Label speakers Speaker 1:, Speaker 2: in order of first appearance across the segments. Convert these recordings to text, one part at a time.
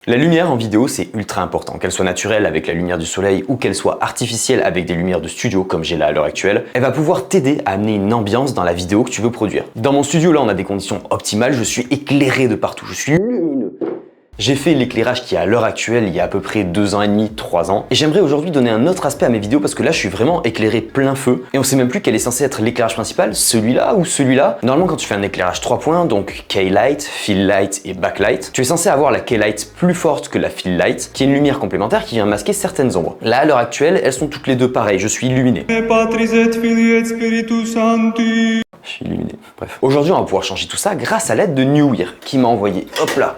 Speaker 1: La lumière en vidéo, c'est ultra important. Qu'elle soit naturelle avec la lumière du soleil ou qu'elle soit artificielle avec des lumières de studio comme j'ai là à l'heure actuelle, elle va pouvoir t'aider à amener une ambiance dans la vidéo que tu veux produire. Dans mon studio, là, on a des conditions optimales, je suis éclairé de partout, je suis lumineux. J'ai fait l'éclairage qui est à l'heure actuelle il y a à peu près 2 ans et demi, 3 ans. Et j'aimerais aujourd'hui donner un autre aspect à mes vidéos parce que là je suis vraiment éclairé plein feu. Et on sait même plus quel est censé être l'éclairage principal, celui-là ou celui-là. Normalement quand tu fais un éclairage 3 points, donc K-Light, Fill Light et Backlight, tu es censé avoir la K-Light plus forte que la Fill Light, qui est une lumière complémentaire qui vient masquer certaines ombres. Là à l'heure actuelle, elles sont toutes les deux pareilles, je suis illuminé. Je suis illuminé, bref. Aujourd'hui on va pouvoir changer tout ça grâce à l'aide de Newear qui m'a envoyé, hop là,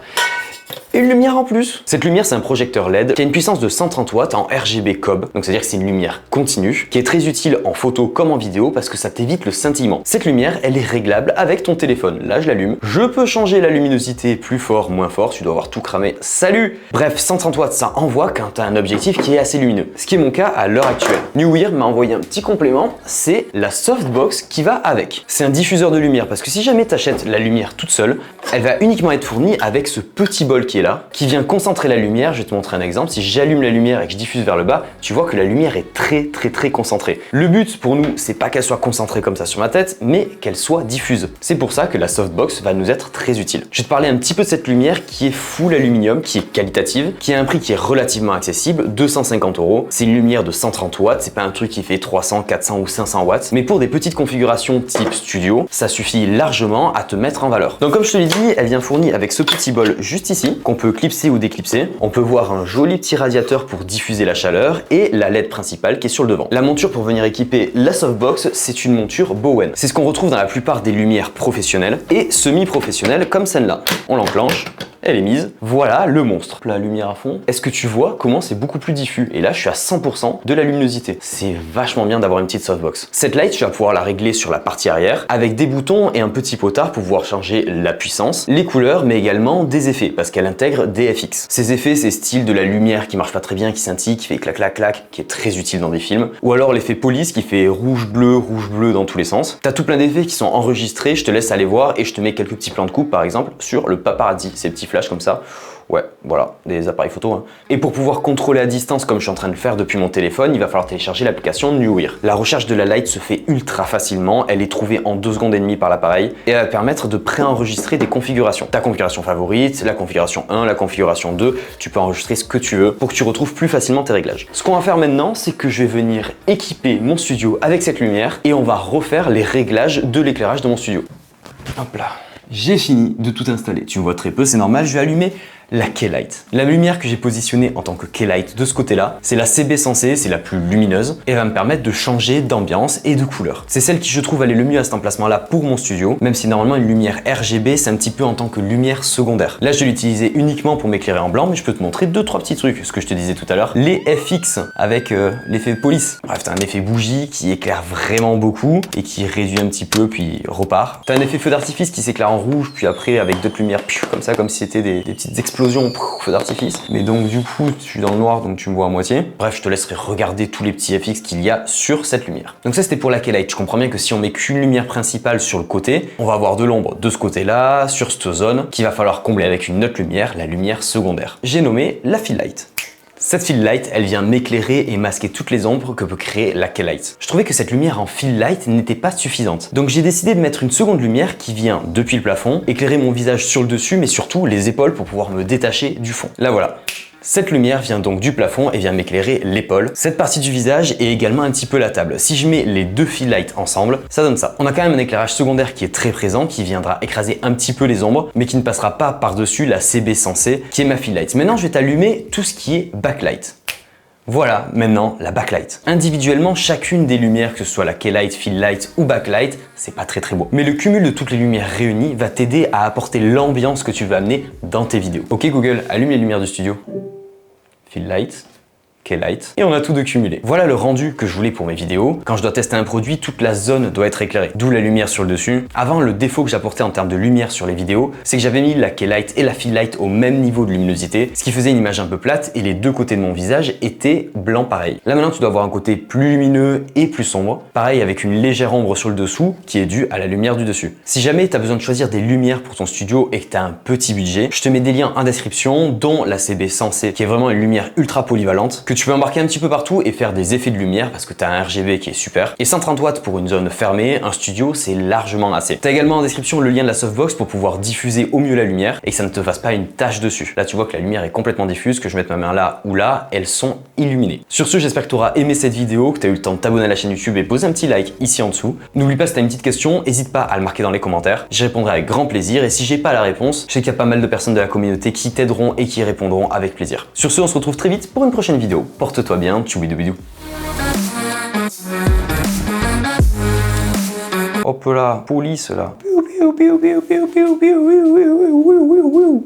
Speaker 1: une lumière en plus. Cette lumière, c'est un projecteur LED qui a une puissance de 130 watts en RGB cob. Donc c'est-à-dire que c'est une lumière continue qui est très utile en photo comme en vidéo parce que ça t'évite le scintillement. Cette lumière, elle est réglable avec ton téléphone. Là, je l'allume. Je peux changer la luminosité plus fort, moins fort. Tu dois avoir tout cramé. Salut! Bref, 130 watts, ça envoie quand tu as un objectif qui est assez lumineux. Ce qui est mon cas à l'heure actuelle. Newear m'a envoyé un petit complément. C'est la softbox qui va avec. C'est un diffuseur de lumière parce que si jamais tu achètes la lumière toute seule, elle va uniquement être fournie avec ce petit bol qui est là, qui vient concentrer la lumière. Je vais te montrer un exemple. Si j'allume la lumière et que je diffuse vers le bas, tu vois que la lumière est très concentrée. Le but pour nous, c'est pas qu'elle soit concentrée comme ça sur ma tête, mais qu'elle soit diffuse. C'est pour ça que la softbox va nous être très utile. Je vais te parler un petit peu de cette lumière qui est full aluminium, qui est qualitative, qui a un prix qui est relativement accessible, 250 €. C'est une lumière de 130 watts, c'est pas un truc qui fait 300, 400 ou 500 watts, mais pour des petites configurations type studio, ça suffit largement à te mettre en valeur. Donc comme je te l'ai dit, elle vient fournie avec ce petit bol juste ici, qu'on peut clipser ou déclipser. On peut voir un joli petit radiateur pour diffuser la chaleur et la LED principale qui est sur le devant. La monture pour venir équiper la softbox, c'est une monture Bowen. C'est ce qu'on retrouve dans la plupart des lumières professionnelles et semi-professionnelles comme celle-là. On l'enclenche. Elle est mise. Voilà le monstre. La lumière à fond. Est-ce que tu vois comment c'est beaucoup plus diffus? Et là, je suis à 100% de la luminosité. C'est vachement bien d'avoir une petite softbox. Cette light, tu vas pouvoir la régler sur la partie arrière avec des boutons et un petit potard pour pouvoir changer la puissance, les couleurs, mais également des effets parce qu'elle intègre des FX. Ces effets, c'est style de la lumière qui marche pas très bien, qui scintille, qui fait clac clac clac, qui est très utile dans des films. Ou alors l'effet police qui fait rouge bleu dans tous les sens. T'as tout plein d'effets qui sont enregistrés. Je te laisse aller voir et je te mets quelques petits plans de coupe par exemple sur le paparazzi, ces petits flashs comme ça. Ouais, voilà, des appareils photo. Hein. Et pour pouvoir contrôler à distance comme je suis en train de le faire depuis mon téléphone, il va falloir télécharger l'application Newear. La recherche de la light se fait ultra facilement, elle est trouvée en 2 secondes et demie par l'appareil et elle va permettre de préenregistrer des configurations. Ta configuration favorite, la configuration 1, la configuration 2, tu peux enregistrer ce que tu veux pour que tu retrouves plus facilement tes réglages. Ce qu'on va faire maintenant, c'est que je vais venir équiper mon studio avec cette lumière et on va refaire les réglages de l'éclairage de mon studio. Hop là. J'ai fini de tout installer. Tu me vois très peu, c'est normal, je vais allumer la K-Light. La lumière que j'ai positionnée en tant que K-Light de ce côté-là, c'est la CB100C, c'est la plus lumineuse et va me permettre de changer d'ambiance et de couleur. C'est celle qui je trouve aller le mieux à cet emplacement-là pour mon studio, même si normalement une lumière RGB, c'est un petit peu en tant que lumière secondaire. Là, je vais l'utiliser uniquement pour m'éclairer en blanc, mais je peux te montrer 2-3 petits trucs, ce que je te disais tout à l'heure. Les FX avec l'effet police. Bref, t'as un effet bougie qui éclaire vraiment beaucoup et qui réduit un petit peu puis repart. T'as un effet feu d'artifice qui s'éclaire en rouge puis après avec d'autres lumières comme ça, comme si c'était des petites explosions feu d'artifice. Mais donc du coup, je suis dans le noir donc tu me vois à moitié. Bref, je te laisserai regarder tous les petits FX qu'il y a sur cette lumière. Donc ça c'était pour la K-Light. Je comprends bien que si on met qu'une lumière principale sur le côté, on va avoir de l'ombre de ce côté-là, sur cette zone, qu'il va falloir combler avec une autre lumière, la lumière secondaire. J'ai nommé la Fill Light. Cette Fill Light, elle vient m'éclairer et masquer toutes les ombres que peut créer la K-Light. Je trouvais que cette lumière en Fill Light n'était pas suffisante. Donc j'ai décidé de mettre une seconde lumière qui vient depuis le plafond, éclairer mon visage sur le dessus, mais surtout les épaules pour pouvoir me détacher du fond. Là voilà. Cette lumière vient donc du plafond et vient m'éclairer l'épaule, cette partie du visage et également un petit peu la table. Si je mets les deux Fill Light ensemble, ça donne ça. On a quand même un éclairage secondaire qui est très présent, qui viendra écraser un petit peu les ombres, mais qui ne passera pas par-dessus la CB100C qui est ma Fill Light. Maintenant, je vais t'allumer tout ce qui est backlight. Voilà maintenant la backlight. Individuellement, chacune des lumières, que ce soit la K-Light, Fill Light ou backlight, c'est pas très beau. Mais le cumul de toutes les lumières réunies va t'aider à apporter l'ambiance que tu veux amener dans tes vidéos. Ok Google, allume les lumières du studio. Fill Light, K-Light, et on a tout de cumulé. Voilà le rendu que je voulais pour mes vidéos. Quand je dois tester un produit, toute la zone doit être éclairée, d'où la lumière sur le dessus. Avant, le défaut que j'apportais en termes de lumière sur les vidéos, c'est que j'avais mis la K-Light et la Fill Light au même niveau de luminosité, ce qui faisait une image un peu plate et les deux côtés de mon visage étaient blancs pareil. Là maintenant, tu dois avoir un côté plus lumineux et plus sombre, pareil avec une légère ombre sur le dessous qui est due à la lumière du dessus. Si jamais tu as besoin de choisir des lumières pour ton studio et que tu as un petit budget, je te mets des liens en description, dont la CB Sensei, qui est vraiment une lumière ultra polyvalente, que tu peux embarquer un petit peu partout et faire des effets de lumière parce que tu as un RGB qui est super. Et 130 watts pour une zone fermée, un studio, c'est largement assez. Tu as également en description le lien de la softbox pour pouvoir diffuser au mieux la lumière et que ça ne te fasse pas une tache dessus. Là, tu vois que la lumière est complètement diffuse, que je mette ma main là ou là, elles sont illuminées. Sur ce, j'espère que tu auras aimé cette vidéo, que tu as eu le temps de t'abonner à la chaîne YouTube et poser un petit like ici en dessous. N'oublie pas, si tu as une petite question, n'hésite pas à le marquer dans les commentaires. J'y répondrai avec grand plaisir et si j'ai pas la réponse, je sais qu'il y a pas mal de personnes de la communauté qui t'aideront et qui y répondront avec plaisir. Sur ce, on se retrouve très vite pour une prochaine vidéo. Porte-toi bien, tchoubidou. Hop là, police là.